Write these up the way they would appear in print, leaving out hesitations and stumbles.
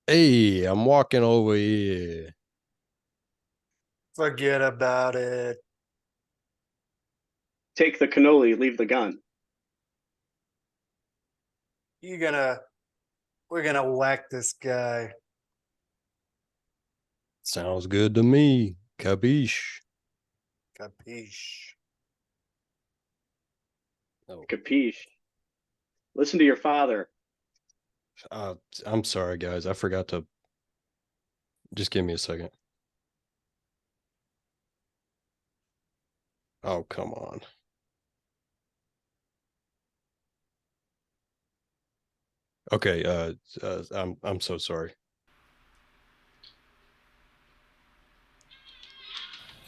Hey, I'm walking over here. Forget about it. Take the cannoli, leave the gun. You gonna we're gonna whack this guy. Sounds good to me. Capiche? Capiche. Oh, Capiche? Listen to your father. uh, I'm sorry, guys. I forgot to. Just give me a second. Oh, come on. Okay. I'm so sorry.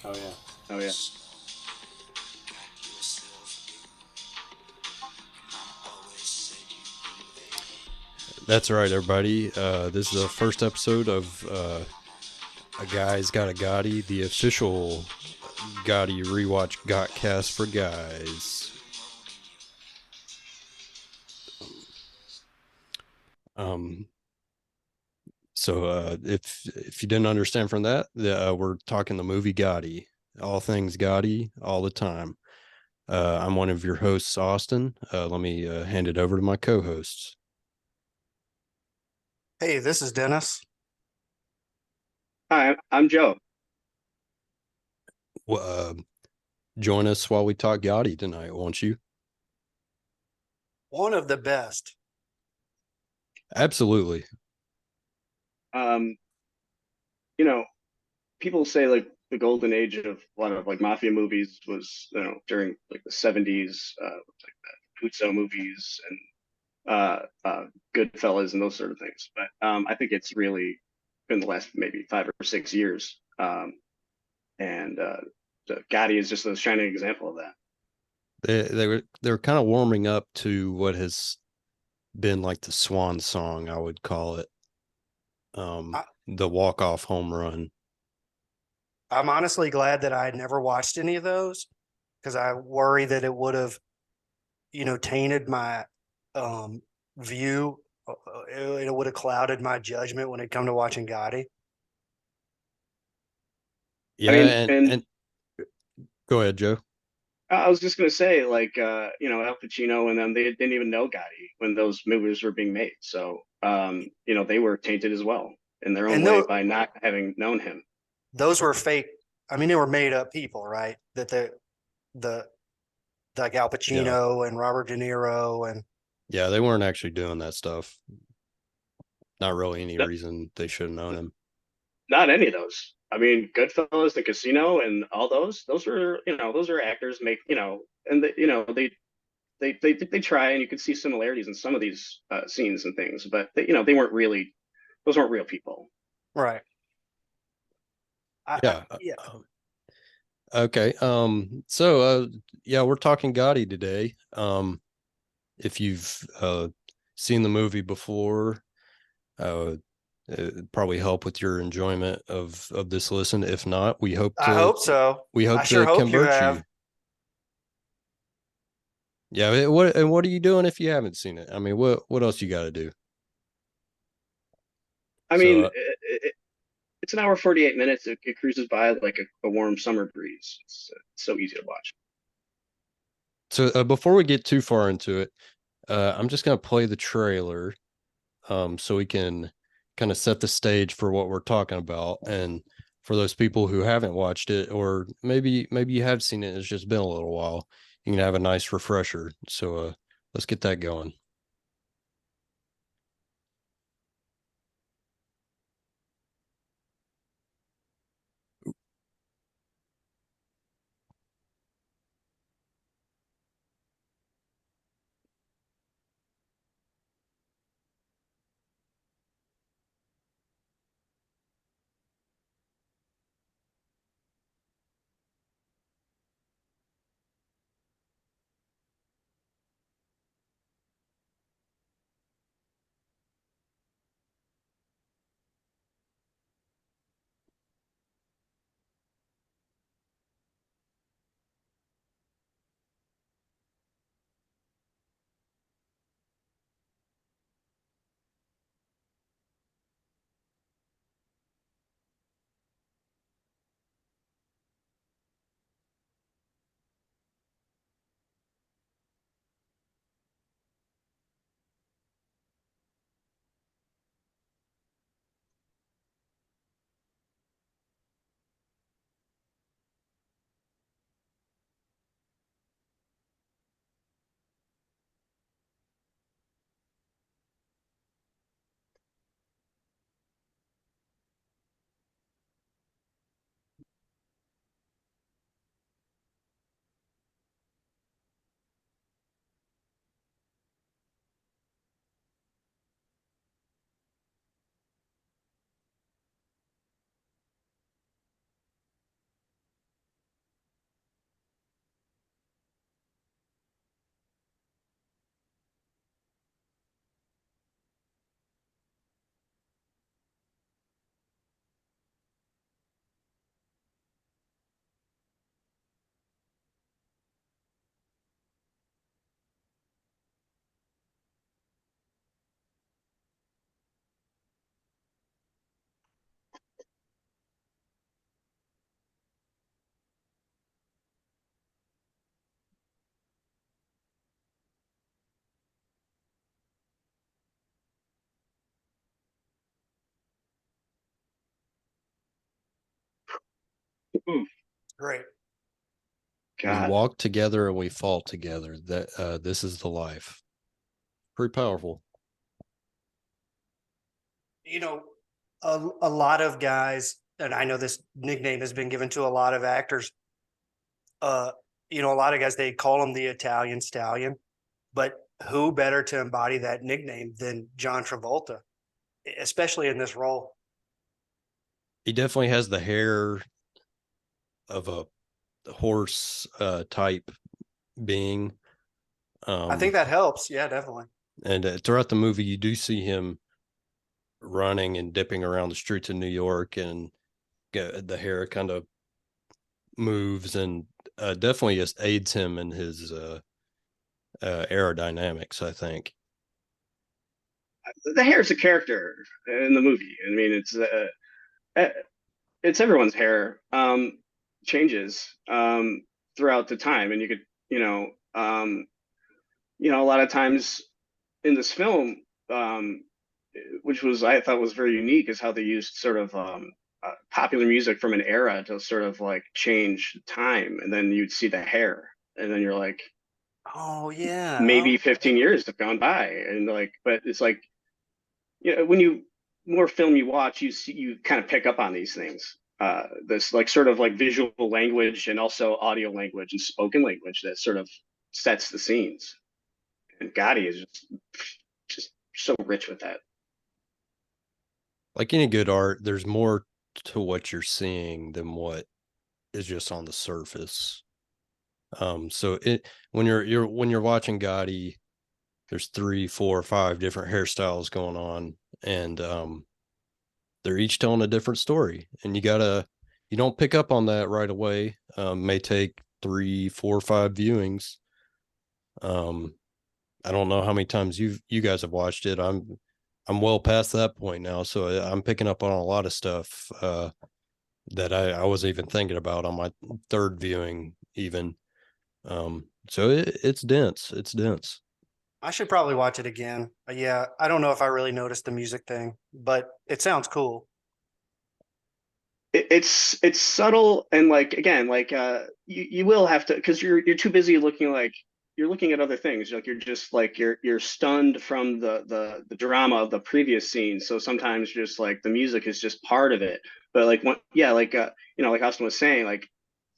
Oh yeah. Oh yeah. That's right, everybody. This is the first episode of A Guy's Got a Gotti, the official Gotti rewatch got cast for guys. Um, if you didn't understand from that, we're talking the movie Gotti, all things Gotti, all the time. I'm one of your hosts, Austin. Let me hand it over to my co-hosts. Hey, this is Dennis. Hi, I'm Joe. Well, join us while we talk Gotti tonight, won't you? One of the best. Absolutely. Um, you know, people say like the golden age of a lot of like mafia movies was, during like the 70s, like the Puzo movies and Goodfellas and those sort of things. But I think it's really been the last maybe 5 or 6 years. And the Gotti is just a shining example of that. They were kind of warming up to what has been like the swan song, I would call it. I, The walk-off home run. I'm honestly glad that I had never watched any of those because I worry that it would have, tainted my um view. It would have clouded my judgment when it come to watching Gotti. I Yeah, mean, and and and go ahead, Joe. I was just gonna say, like, Al Pacino and them, they didn't even know Gotti when those movies were being made. So, they were tainted as well in their own And way by not having known him. those were fake. I mean, they were made up people, right? That the like Al Yeah. Pacino and Robert De Niro and Yeah, they weren't actually doing that stuff. Not really any No, reason they should have known him. not any of those. I mean, Goodfellas, The Casino, and all those were, those are actors make, and they try, and you could see similarities in some of these scenes and things, but they weren't really, those weren't real people. right. Yeah. Yeah. Okay. Yeah, we're talking Gotti today. If you've seen the movie before, uh it'd probably help with your enjoyment of this listen. If not, I hope so. we I hope sure to hope you convert have. you. Yeah, what are you doing if you haven't seen it? I mean, what else you got to do? I So mean, it's an hour 48 minutes. It cruises by like a warm summer breeze. It's so easy to watch. before we get too far into it, I'm just gonna play the trailer, so we can kind of set the stage for what we're talking about. And for those people who haven't watched it, or maybe you have seen it, it's just been a little while, you can have a nice refresher. So let's get that going. Ooh, Great. We God. walk together and we fall together. That this is the life. Pretty powerful. You know, a lot of guys, and I know this nickname has been given to a lot of actors. Uh, a lot of guys, they call him the Italian Stallion, but who better to embody that nickname than John Travolta, especially in this role? He definitely has the hair of a horse type being. I think that helps. Yeah, definitely. And throughout the movie, you do see him running and dipping around the streets of New York, and the hair kind of moves, and definitely just aids him in his aerodynamics, I think. The hair is a character in the movie. I mean, uh, it's everyone's hair changes throughout the time, and you could, a lot of times in this film, um, which was I thought was very unique, is how they used sort of popular music from an era to sort of like change time, and then you'd see the hair, and then you're like, Oh yeah. maybe Oh, 15 years have gone by, and like, but it's like, when you more film you watch, you kind of pick up on these things. This like sort of like visual language and also audio language and spoken language that sort of sets the scenes. And Gotti is just so rich with that. Like any good art, there's more to what you're seeing than what is just on the surface. So it when you're watching Gotti, there's 3, 4, 5 different hairstyles going on, and they're each telling a different story, and you don't pick up on that right away. May take 3, 4, 5 viewings. Um, I don't know how many times you guys have watched it. I'm well past that point now, so I'm picking up on a lot of stuff that I wasn't even thinking about on my third viewing, even. So it's dense. It's dense. I should probably watch it again. Yeah, I don't know if I really noticed the music thing, but it sounds cool. It's subtle, and like again, like you will have to, because you're too busy looking, like you're looking at other things, like you're just like you're stunned from the drama of the previous scene, so sometimes just like the music is just part of it. But like one, yeah, like like Austin was saying, like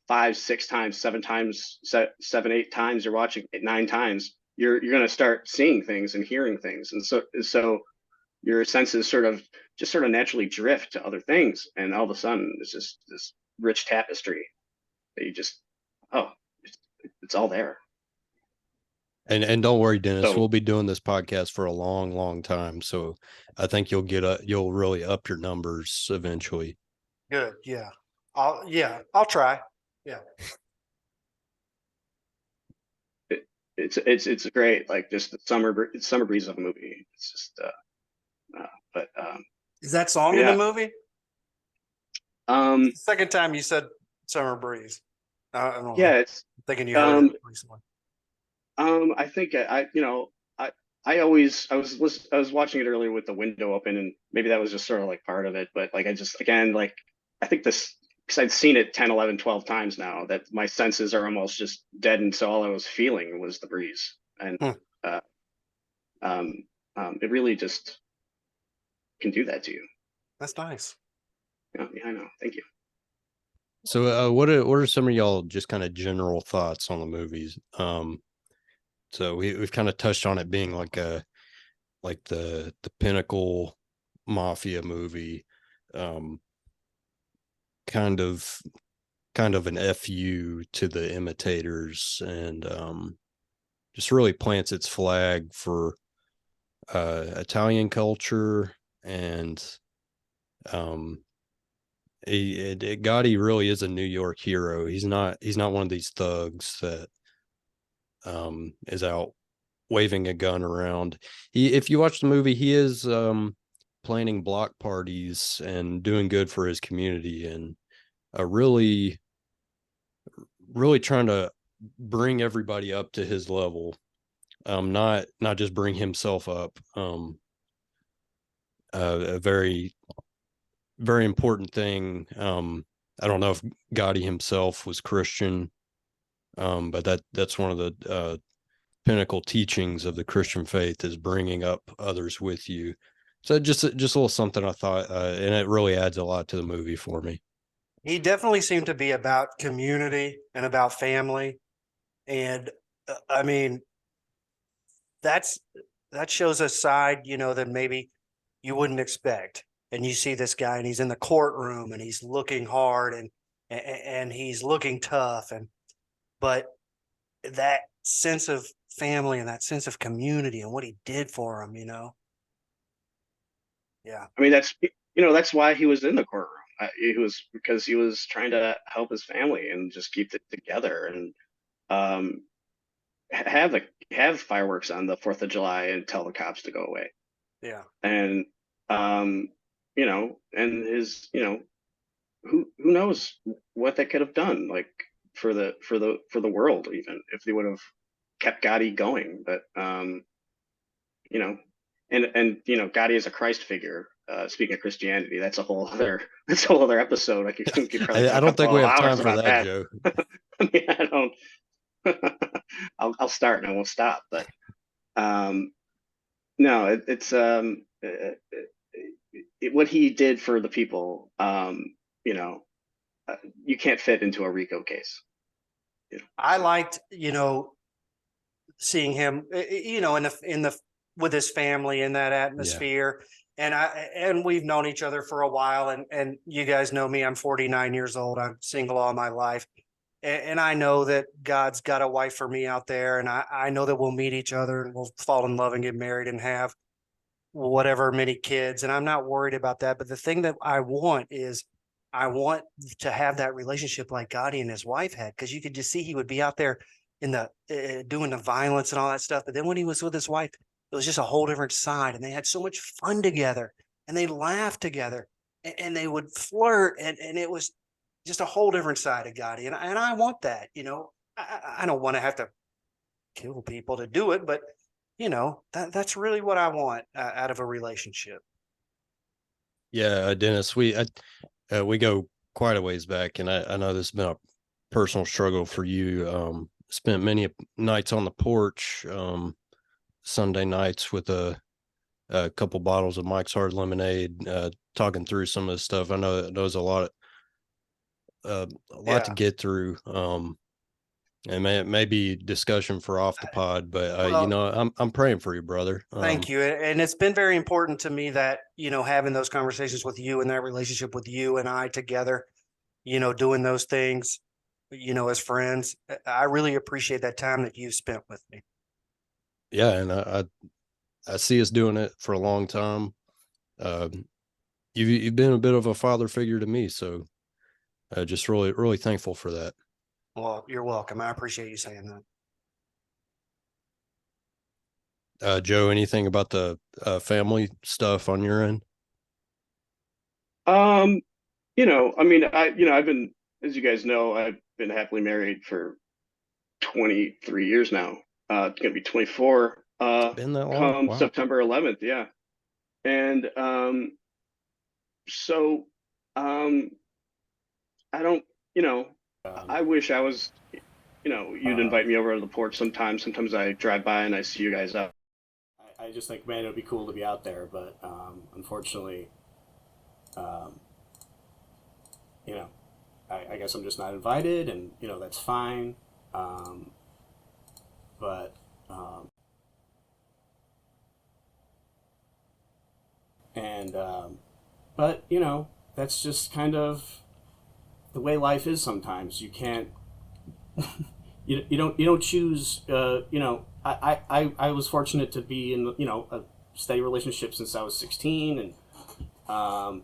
5, 6 times, 7 times, 7, 8 times you're watching it, 9 times, you're gonna start seeing things and hearing things, and so your senses sort of naturally drift to other things, and all of a sudden it's just this rich tapestry that you just, oh, it's, it's all there. And don't worry, Dennis, So we'll be doing this podcast for a long, long time. So I think you'll really up your numbers eventually. Good. Yeah. I'll try. Yeah. it's great, like just the summer breeze of a movie. It's just but Is that song in the yeah. movie? um Second time you said Summer Breeze. I don't know. yeah, it's I'm thinking you heard it um recently. I think I was watching it earlier with the window open, and maybe that was just sort of like part of it. But like I just, again, like I think this, because I'd seen it 10, 11, 12 times now, that my senses are almost just dead, and so all I was feeling was the breeze. And Hmm, uh, um, it really just can do that to you. that's nice. Yeah, I know. Thank you. So what are some of y'all just kind of general thoughts on the movies? So we've kind of touched on it being like the pinnacle mafia movie, um, kind of kind of an FU to the imitators, and just really plants its flag for Italian culture, and um, Gotti really is a New York hero. He's not one of these thugs that is out waving a gun around. If you watch the movie, he is planning block parties and doing good for his community, and really really trying to bring everybody up to his level, not just bring himself up. A very very important thing, I don't know if Gotti himself was Christian, but that's one of the pinnacle teachings of the Christian faith is bringing up others with you. So just a little something I thought, and it really adds a lot to the movie for me. He definitely seemed to be about community and about family. And I mean, that's that shows a side, that maybe you wouldn't expect. And you see this guy and he's in the courtroom and he's looking hard and he's looking tough but that sense of family and that sense of community and what he did for him. Yeah. I mean, that's why he was in the courtroom. He was because he was trying to help his family and just keep it together and um, have the have fireworks on the 4th of July and tell the cops to go away. Yeah. And um, and his, who knows what they could have done, like for the world, even if they would have kept Gotti going. But you know, Gotti is a Christ figure. Speaking of Christianity, that's a whole other episode. We could probably I talk a don't think couple we of have time hours for about that, that. Joe. I mean, I don't. I'll start and I won't stop. But no, what he did for the people. You know, you can't fit into a RICO case. I liked, seeing him, in the with his family in that Yeah. atmosphere. And we've known each other for a while, and you guys know me. I'm 49 years old. I'm single all my life. And I know that God's got a wife for me out there, and I know that we'll meet each other and we'll fall in love and get married and have whatever many kids. And I'm not worried about that. But the thing that I want to have that relationship like Gotti and his wife had, because you could just see he would be out there in the doing the violence and all that stuff. But then when he was with his wife, it was just a whole different side, and they had so much fun together, and they laughed together, and they would flirt, and it was just a whole different side of Gotti, and I want that. I don't want to have to kill people to do it, but that's really what I want out of a relationship. Yeah, Dennis, we go quite a ways back, and I know this has been a personal struggle for you. Spent many nights on the porch, Sunday nights with a couple bottles of Mike's Hard Lemonade, talking through some of the stuff. I know that was a lot to Yeah. get through. And maybe discussion for off the pod, but Well, I'm praying for you, brother. thank you. And it's been very important to me that, having those conversations with you and that relationship with you and I together, doing those things, as friends. I really appreciate that time that you spent with me. Yeah, and I see us doing it for a long time. You've been a bit of a father figure to me, so just really really thankful for that. Well, you're welcome. I appreciate you saying that. Joe, anything about the family stuff on your end? Um, I mean, I've been, as you guys know, I've been happily married for 23 years now. It's gonna be 24 It's been that long? come Wow. September 11th. Yeah. And so um I don't, I wish I was, you'd invite me over to the porch sometime. Sometimes I drive by and I see you guys out. I just think, man, it would be cool to be out there, but unfortunately, um, you know, I guess I'm just not invited, and that's fine. Um, but and but that's just kind of the way life is. Sometimes you can't. You don't choose. I was fortunate to be in a steady relationship since I was 16, and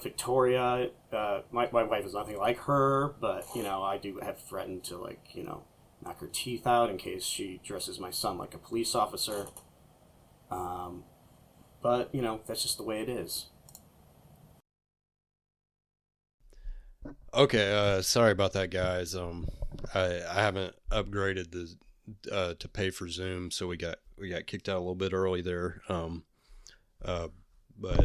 Victoria, my wife is nothing like her, but I do have threatened to knock her teeth out in case she dresses my son like a police officer. Um, but that's just the way it is. Okay, sorry about that, guys. I haven't upgraded the to pay for Zoom, so we got kicked out a little bit early there. Uh, but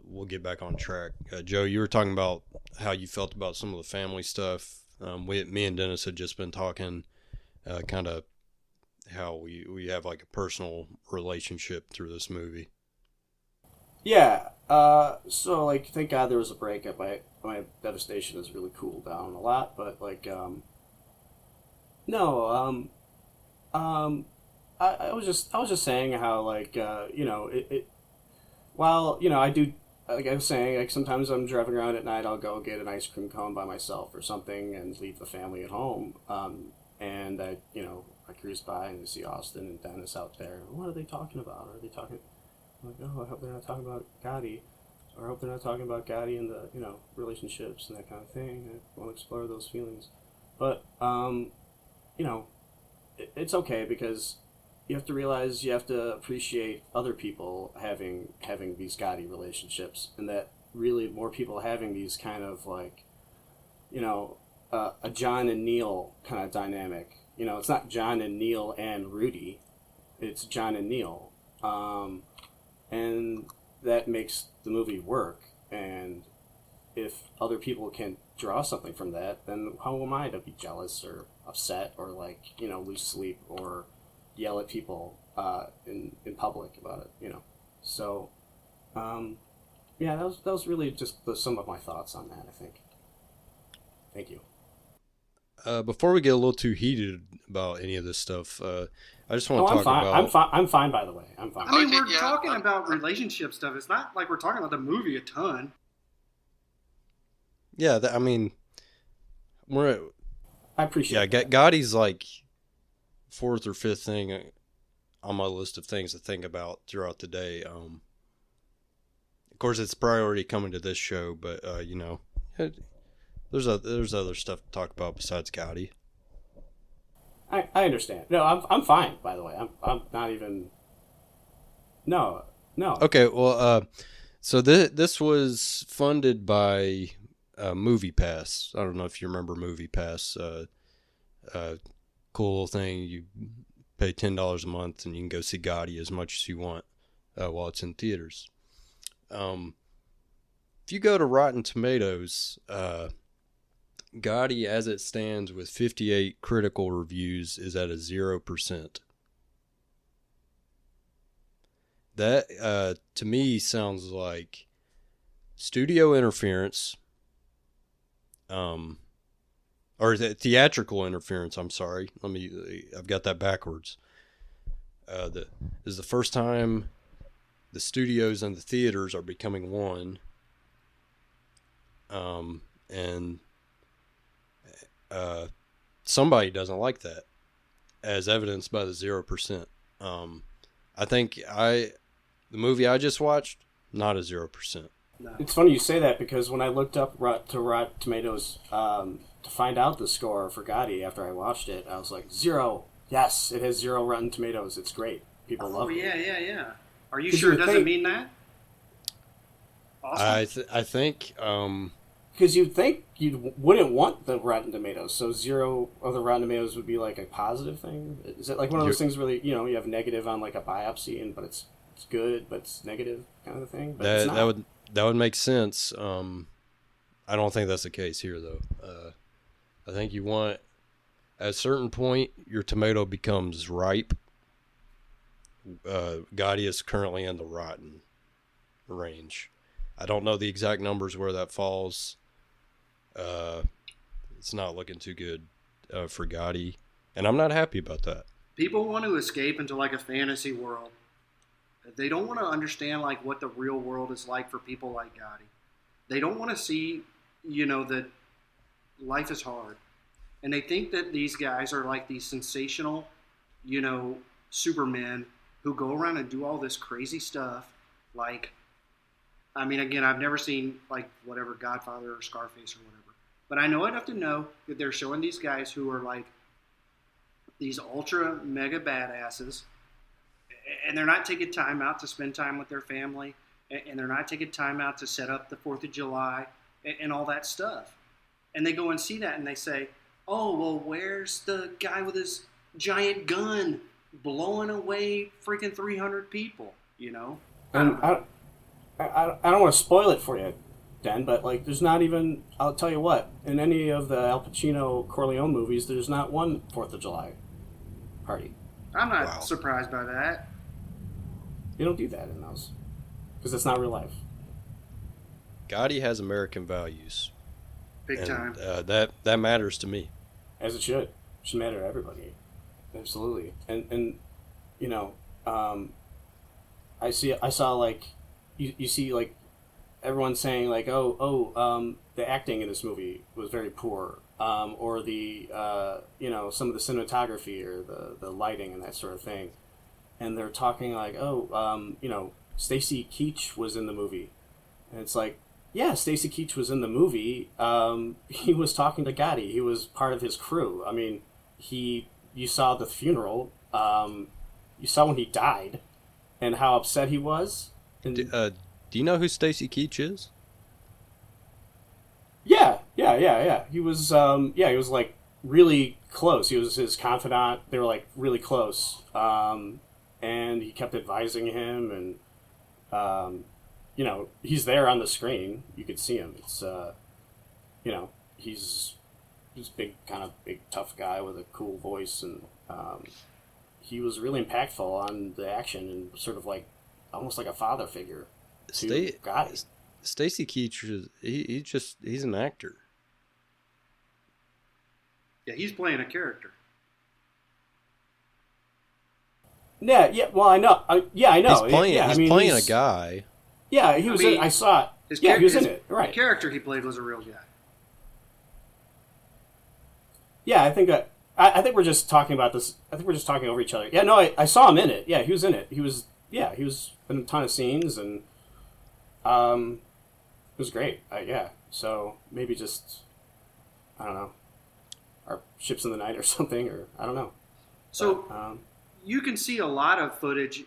we'll get back on track. Joe, you were talking about how you felt about some of the family stuff. Me and Dennis had just been talking, kind of how we have like a personal relationship through this movie. Yeah. So like, thank God there was a breakup. My devastation has really cooled down a lot. But like, no. I was just saying how like it while I do, like I was saying, like sometimes I'm driving around at night, I'll go get an ice cream cone by myself or something and leave the family at home. And I cruise by and see Austin and Dennis out there. What are they talking about? Are they talking? I'm like, oh, I hope they're not talking about Gotti, or I hope they're not talking about Gotti and the relationships and that kind of thing. I want to explore those feelings, but it's okay because you have to realize you have to appreciate other people having these Gotti relationships, and that really more people having these kind of like a John and Neil kind of dynamic. It's not John and Neil and Rudy, it's John and Neil, and that makes the movie work. And if other people can draw something from that, then how am I to be jealous or upset or like lose sleep or yell at people in public about it? So yeah, that was really just some of my thoughts on that, I think. Thank you. Before we get a little too heated about any of this stuff, I just want Oh, to I'm talk fine. about. I'm fine. By the way, I'm fine. I mean, think, we're yeah, talking about relationship stuff. It's not like we're talking about the movie a ton. Yeah, I mean, we're I appreciate that. Gotti's like fourth or fifth thing on my list of things to think about throughout the day. Of course, it's priority coming to this show, but there's other stuff to talk about besides Gotti. I understand. No, I'm fine. By the way, I'm not even. No, no. Okay, well, so this was funded by Movie Pass. I don't know if you remember Movie Pass. Cool little thing. You pay $10 a month and you can go see Gotti as much as you want while it's in theaters. If you go to Rotten Tomatoes, Gotti, as it stands with 58 critical reviews, is at a 0%. That, to me, sounds like studio interference, or the theatrical interference. I'm sorry. I've got that backwards. This is the first time the studios and the theaters are becoming one. And somebody doesn't like that, as evidenced by the 0%. I think the movie I just watched, not a 0%. No. It's funny you say that because when I looked up to Rotten Tomatoes to find out the score for Gotti after I watched it, I was like, 0. Yes, it has 0 Rotten Tomatoes. It's great. People love it. Yeah. Are you 'Cause sure you it doesn't think- mean that? Awesome. I think Because you'd think you wouldn't want the Rotten Tomatoes, so 0 of the Rotten Tomatoes would be like a positive thing. Is it like one of those things where you have negative on like a biopsy, but it's good, but it's negative kind of thing? But it's not. that would make sense. I don't think that's the case here, though. I think you want, at a certain point, your tomato becomes ripe. Gotti is currently in the rotten range. I don't know the exact numbers where that falls. It's not looking too good for Gotti, and I'm not happy about that. People want to escape into like a fantasy world. They don't want to understand like what the real world is like for people like Gotti. They don't want to see, that life is hard. And they think that these guys are like these sensational, supermen who go around and do all this crazy stuff. Like, I mean, again, I've never seen like whatever Godfather or Scarface or whatever. But I know enough to know that they're showing these guys who are like these ultra mega badasses, and they're not taking time out to spend time with their family, and they're not taking time out to set up the 4th of July and all that stuff. And they go and see that and they say, oh, well, where's the guy with his giant gun blowing away freaking 300 people, And I don't want to spoil it for you, Den, but like there's not even, I'll tell you what, in any of the Al Pacino Corleone movies, there's not one 4th of July party. I'm not Wow. surprised by that. You don't do that in those because it's not real life. Gotti has American values, Big and time. that matters to me. As it should. It should matter to everybody. Absolutely. And you know, I saw like you see like everyone saying like the acting in this movie was very poor, or the some of the cinematography or the lighting and that sort of thing, and they're talking like Stacy Keach was in the movie, and it's like, yeah, Stacy Keach was in the movie. He was talking to Gotti. He was part of his crew. I mean, you saw the funeral. You saw when he died, and how upset he was. And Do you know who Stacy Keach is? yeah. He was he was like really close. He was his confidant. They were like really close. And he kept advising him, and he's there on the screen. You could see him. It's he's big, kind of big, tough guy with a cool voice, and he was really impactful on the action and sort of like almost like a father figure to Gotti. Stacy Keach is he's an actor. Yeah, he's playing a character. Yeah. Well, I know. I know. He's playing a guy. Yeah, he was. I saw it. He was in it. Right. The character he played was a real guy. Yeah, I think that. I think we're just talking about this. I think we're just talking over each other. Yeah, no, I saw him in it. Yeah, he was in it. He was in a ton of scenes, and it was great. So maybe just, I don't know, our ships in the night or something, or I don't know. So you can see a lot of footage,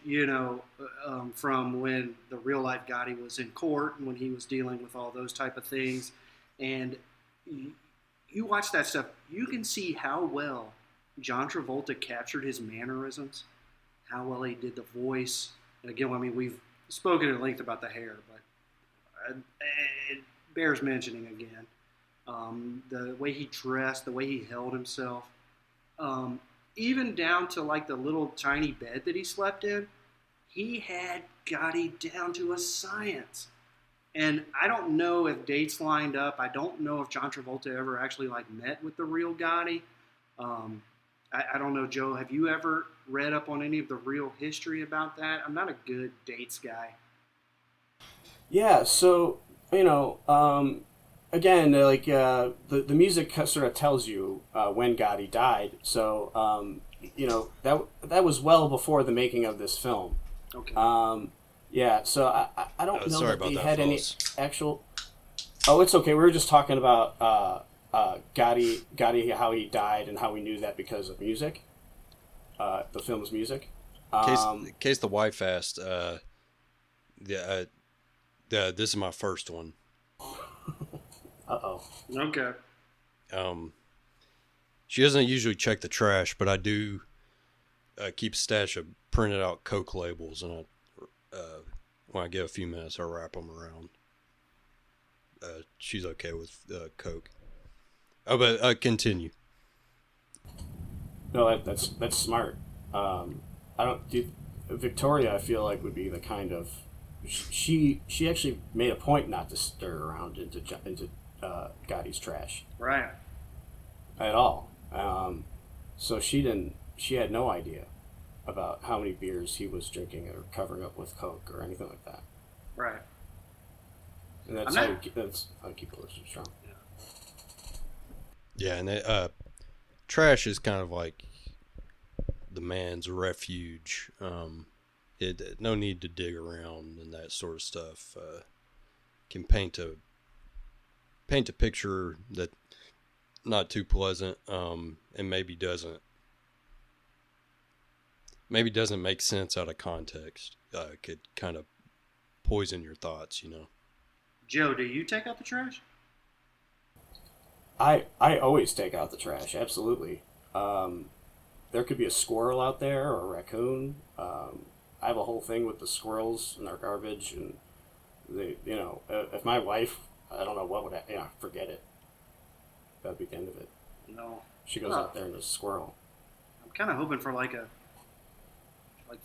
from when the real life Gotti was in court and when he was dealing with all those type of things, and you watch that stuff, you can see how well John Travolta captured his mannerisms, how well he did the voice. And again, I mean, we've spoken at length about the hair, but it bears mentioning again. The way he dressed, the way he held himself, even down to like the little tiny bed that he slept in, he had Gotti down to a science. And I don't know if dates lined up. I don't know if John Travolta ever actually like met with the real Gotti. I don't know, Joe. Have you ever read up on any of the real history about that? I'm not a good dates guy. Yeah. So again, like the music sort of tells you when Gotti died. So that was well before the making of this film. Okay. Yeah, so I don't know that they had any fellas. actual. Oh, it's okay. We were just talking about Gotti, how he died, and how we knew that because of music, the film's music. In case the wife asked, this is my first one. Uh-oh. Okay. She doesn't usually check the trash, but I do keep a stash of printed out Coke labels, and when I get a few minutes, I wrap them around. She's okay with Coke. Oh, but continue. No, that's smart. Victoria, I feel like, would be the kind of she actually made a point not to stir around into Gotti's trash. Right. At all. So she had no idea about how many beers he was drinking or covering up with Coke or anything like that. Right. And that's how you keep a relationship strong. Yeah, and trash is kind of like the man's refuge. No need to dig around and that sort of stuff. Can paint a picture that not too pleasant, and maybe doesn't make sense out of context. Could kind of poison your thoughts, Joe, do you take out the trash? I always take out the trash, absolutely. There could be a squirrel out there or a raccoon. I have a whole thing with the squirrels and their garbage, and they, if my wife I don't know what would happen. Yeah, forget it. That'd be the end of it. No, She goes out there and there's a squirrel. I'm kind of hoping for like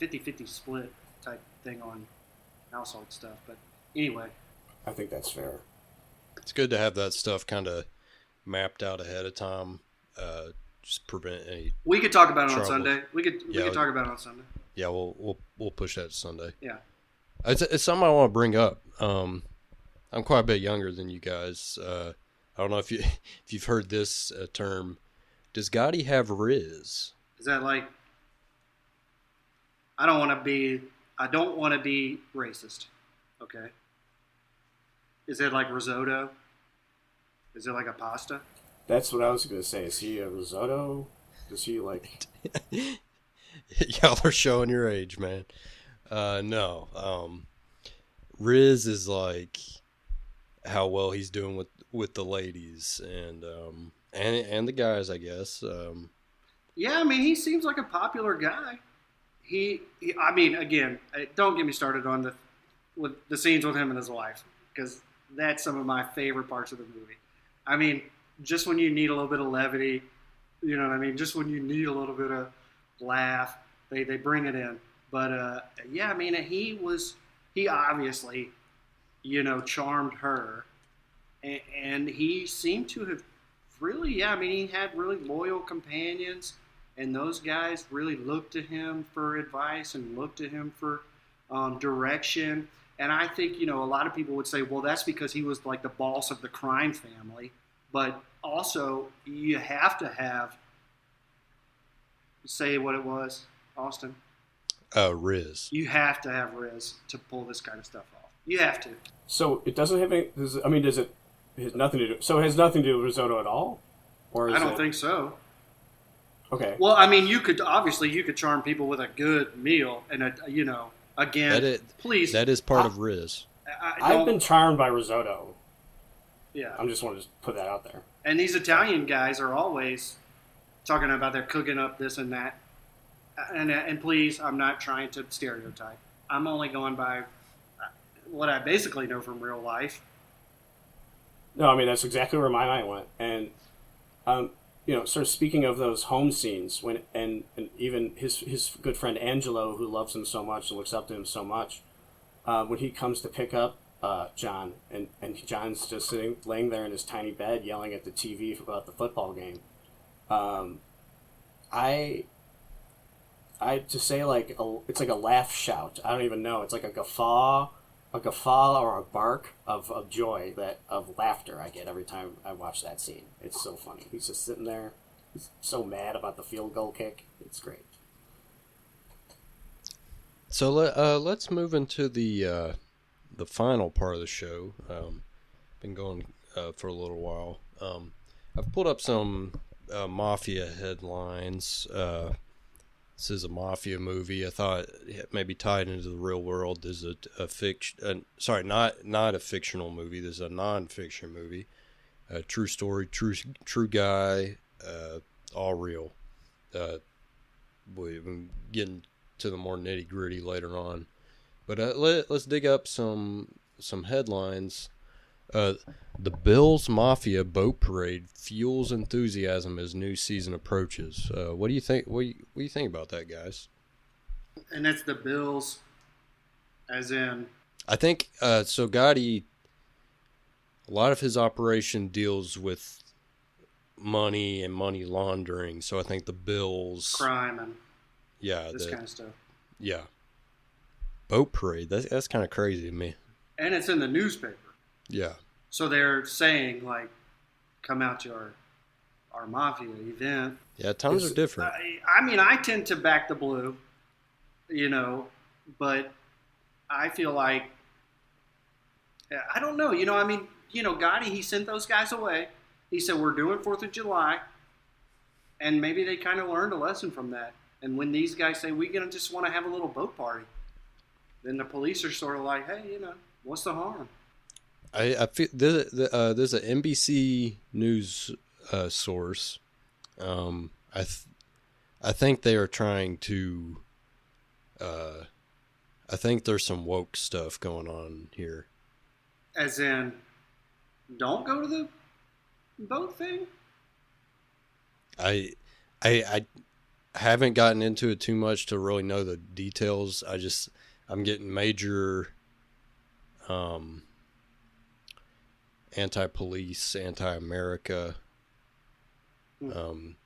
50-50 split type thing on household stuff. But anyway, I think that's fair. It's good to have that stuff kind of mapped out ahead of time. Just prevent any. we could talk about it on Trouble. Sunday. We could Yeah. talk about it on Sunday. Yeah, we'll push that to Sunday. Yeah. It's something I want to bring up. I'm quite a bit younger than you guys. I don't know if you've heard this term. Does Gotti have Riz? Is that like? I don't want to be racist. Okay. Is it like risotto? Is it like a pasta? That's what I was going to say. Is he a risotto? Does he like... Y'all are showing your age, man. No. Riz is like how well he's doing with the ladies and the guys, I guess. Yeah, I mean, he seems like a popular guy. I mean, again, don't get me started on with the scenes with him and his wife, because that's some of my favorite parts of the movie. I mean, just when you need a little bit of levity, you know what I mean? Just when you need a little bit of laugh, they bring it in. But yeah, I mean, he obviously, charmed her, and he seemed to have really, yeah, I mean, he had really loyal companions, and those guys really looked to him for advice and looked to him for direction. And I think, a lot of people would say, well, that's because he was like the boss of the crime family. But also, you have to say what it was, Austin. Riz. You have to have Riz to pull this kind of stuff off. You have to. So it doesn't have any... does it... It has nothing to do... So it has nothing to do with risotto at all? Or is I don't think so. Okay. Well, I mean, you could charm people with a good meal and again, please. That is part of Riz. I've been charmed by risotto. Yeah. I'm just want to put that out there. And these Italian guys are always talking about they're cooking up this and that. And please, I'm not trying to stereotype. I'm only going by what I basically know from real life. No, I mean, that's exactly where my mind went. And, sort of speaking of those home scenes, and even his good friend Angelo, who loves him so much and looks up to him so much, when he comes to pick up John, and John's just laying there in his tiny bed yelling at the TV about the football game. I just say it's like a laugh shout. I don't even know. It's like a guffaw or a bark of joy, of laughter I get every time I watch that scene. It's so funny. He's just sitting there. He's so mad about the field goal kick. It's great. So let's move into the final part of the show. Been going for a little while. I've pulled up some mafia headlines. This is a mafia movie. I thought it maybe tied into the real world. There's a fiction. Sorry, not a fictional movie. There's a non-fiction movie. A true story, true guy, all real. We've been getting to the more nitty gritty later on, but let's dig up some headlines. The Bills Mafia boat parade fuels enthusiasm as new season approaches. What do you think? What do you think about that, guys? And that's the Bills, as in. I think so. Gotti, a lot of his operation deals with money and money laundering. So I think the Bills, crime and this kind of stuff. Yeah, boat parade. That's kind of crazy to me. And it's in the newspaper. Yeah. So they're saying, come out to our mafia event. Yeah, times are different. I mean, I tend to back the blue, but I feel like, I don't know, I mean, Gotti, he sent those guys away. He said, we're doing 4th of July. And maybe they kind of learned a lesson from that. And when these guys say, we're going to just want to have a little boat party, then the police are sort of like, hey, what's the harm? I feel there's an NBC News source. I think they are trying to. I think there's some woke stuff going on here. As in, don't go to the boat thing? I I haven't gotten into it too much to really know the details. I'm getting major um anti-police, anti-America. Hmm. Um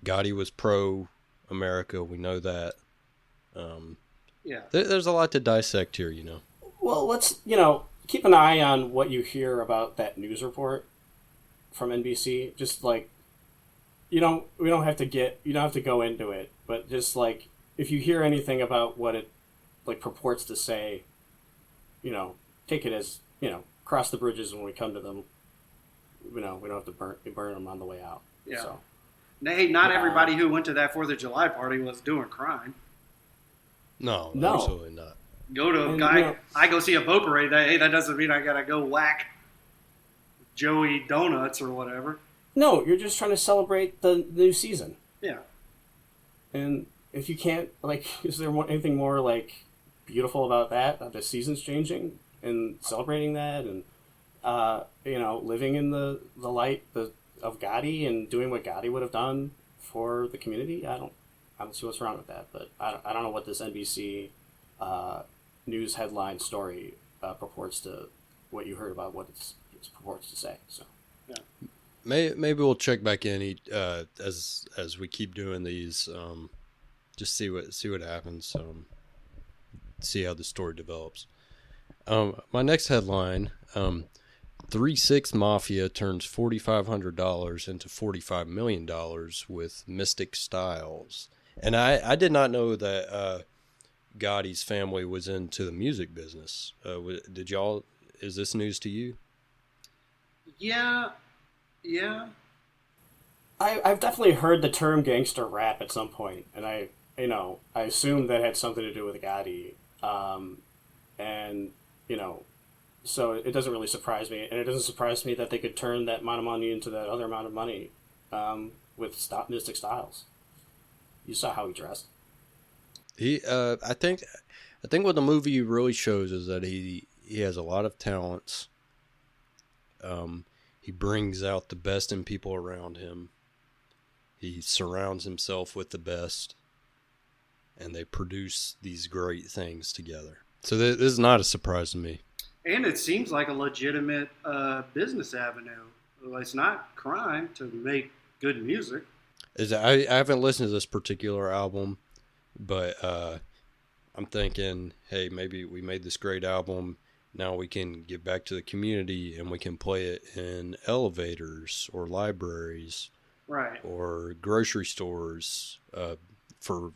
Gotti was pro-America, we know that. Um Yeah. there's a lot to dissect here, you know. Well, let's keep an eye on what you hear about that news report from NBC. Just like you don't have to go into it, but just like if you hear anything about what it like purports to say, you know, take it as cross the bridges when we come to them. We don't have to burn them on the way out. Yeah. So, Hey, not everybody who went to that 4th of July party was doing crime. No, No. absolutely not. Go to a And, guy, I go see a boat parade. That doesn't mean I gotta go whack Joey Donuts or whatever. no, you're just trying to celebrate the new season. Yeah. And if you can't, like, is there anything more like beautiful about that the season's changing and celebrating that, and living in the light of Gotti and doing what Gotti would have done for the community? I don't see what's wrong with that. But I don't know what this NBC news headline story purports to, what you heard about what it purports to say. So Maybe we'll check back in as we keep doing these. Just see what happens. See how the story develops. My next headline: 3-6 Mafia turns $4,500 into $45 million with Mystic Styles. And I did not know that Gotti's family was into the music business. Did y'all? Is this news to you? Yeah. Yeah. I've definitely heard the term gangster rap at some point, and I assumed that had something to do with Gotti, and so it doesn't really surprise me, and it doesn't surprise me that they could turn that amount of money into that other amount of money, with Mystic Styles. You saw how he dressed. I think what the movie really shows is that he has a lot of talents. He brings out the best in people around him. He surrounds himself with the best, and they produce these great things together. So this is not a surprise to me. And it seems like a legitimate business avenue. It's not crime to make good music. I haven't listened to this particular album, but I'm thinking, hey, maybe we made this great album. Now we can give back to the community and we can play it in elevators or libraries, Right. or grocery stores for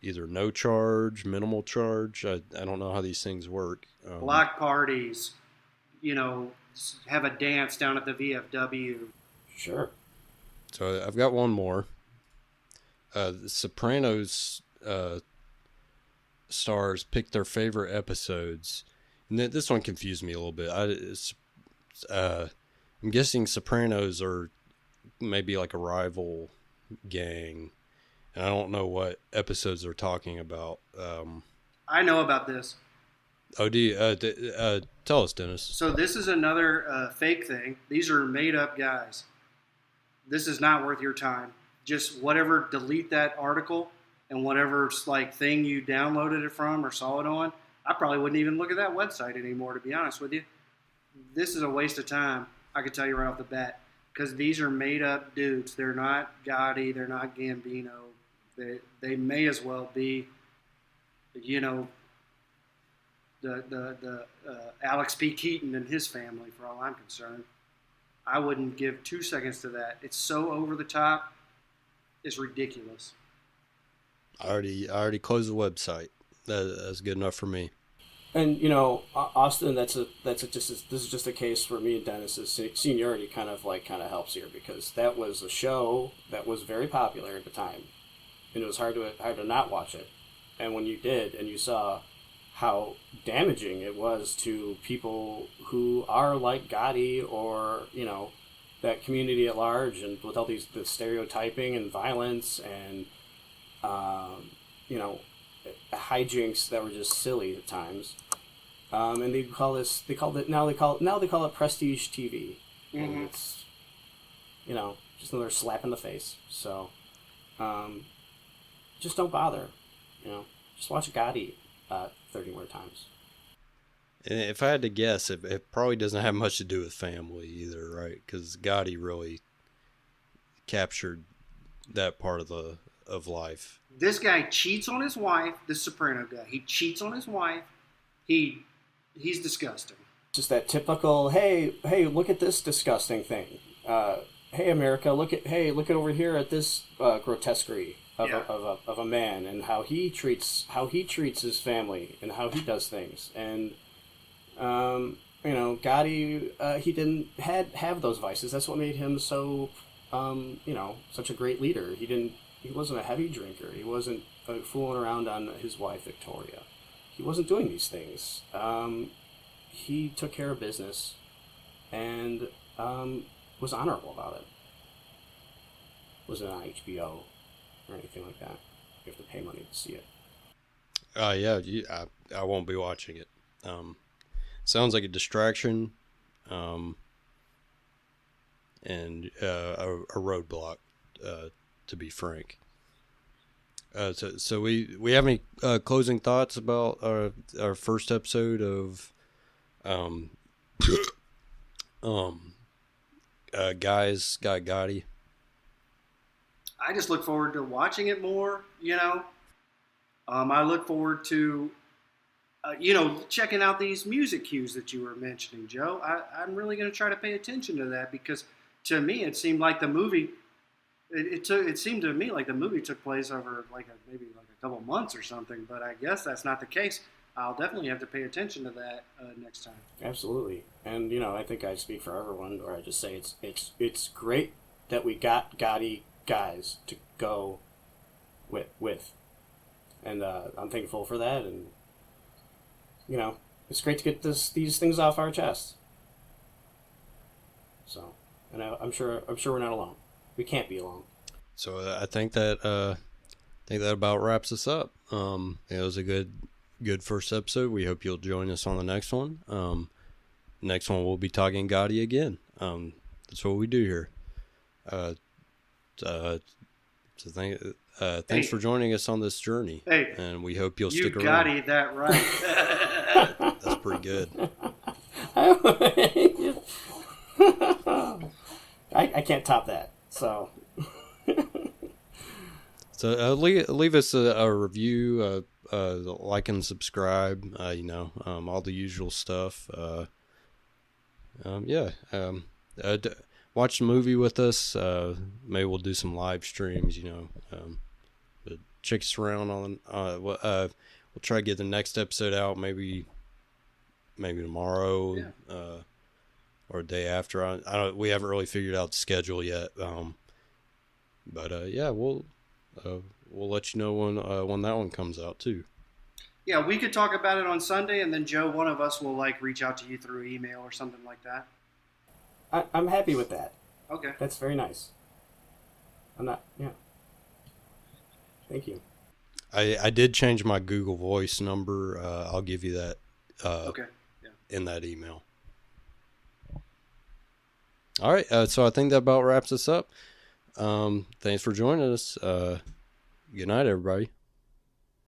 either no charge, minimal charge. I don't know how these things work. Block parties, have a dance down at the VFW. Sure. So I've got one more. The Sopranos stars picked their favorite episodes. And this one confused me a little bit. I'm guessing Sopranos are maybe like a rival gang, and I don't know what episodes they're talking about. I know about this. Oh, tell us, Dennis. So this is another fake thing. These are made up guys. This is not worth your time. Just whatever, delete that article and whatever thing you downloaded it from or saw it on. I probably wouldn't even look at that website anymore, to be honest with you. This is a waste of time, I can tell you right off the bat, because these are made-up dudes. They're not Gotti. They're not Gambino. They may as well be, the Alex P. Keaton and his family, for all I'm concerned. I wouldn't give 2 seconds to that. It's so over the top. It's ridiculous. I already closed the website. That's good enough for me. And Austin, this is just a case where me and Dennis's seniority kind of helps here, because that was a show that was very popular at the time, and it was hard to not watch it. And when you did, and you saw how damaging it was to people who are like Gotti, or that community at large, and with all the stereotyping and violence and hijinks that were just silly at times. And they call it prestige TV, and it's just another slap in the face. So, just don't bother, just watch Gotti 30 more times. And if I had to guess, it probably doesn't have much to do with family either, right? Because Gotti really captured that part of life. This guy cheats on his wife. This Soprano guy, he cheats on his wife. He's disgusting. Just that typical, hey, look at this disgusting thing. Hey, America, look at over here at this grotesquerie of a man, and how he treats his family and how he does things. And Gotti, he didn't have those vices. That's what made him so such a great leader. He wasn't a heavy drinker. He wasn't fooling around on his wife Victoria. He wasn't doing these things. He took care of business and was honorable about it. Wasn't on HBO or anything like that. You have to pay money to see it. Yeah, I won't be watching it. Sounds like a distraction, and a roadblock, to be frank. So we have any closing thoughts about our first episode of Guys Got Gotti? I just look forward to watching it more. I look forward to checking out these music cues that you were mentioning, Joe. I'm really going to try to pay attention to that, because to me it seemed like the movie. It seemed to me like the movie took place over maybe a couple months or something, but I guess that's not the case. I'll definitely have to pay attention to that next time. Absolutely, and I think I speak for everyone, or I just say it's great that we got Gotti guys to go with, and I'm thankful for that, and it's great to get these things off our chest. So, and I'm sure we're not alone. We can't be alone. So I think that about wraps us up. It was a good first episode. We hope you'll join us on the next one. Next one we'll be talking Gotti again. That's what we do here. So thanks for joining us on this journey. Hey, and we hope you'll stick around. You Gotti that right. That's pretty good. I can't top that. So leave us a review, like and subscribe. All the usual stuff. Watch the movie with us. Maybe we'll do some live streams. But check us around on. We'll try to get the next episode out maybe tomorrow. Yeah. Or a day after. I don't. We haven't really figured out the schedule yet. We'll let you know when that one comes out too. Yeah, we could talk about it on Sunday, and then Joe, one of us will reach out to you through email or something like that. I'm happy with that. Okay. That's very nice. I'm not. Yeah. Thank you. I did change my Google Voice number. I'll give you that. Okay. Yeah. In that email. All right, so I think that about wraps us up. Thanks for joining us. Good night, everybody.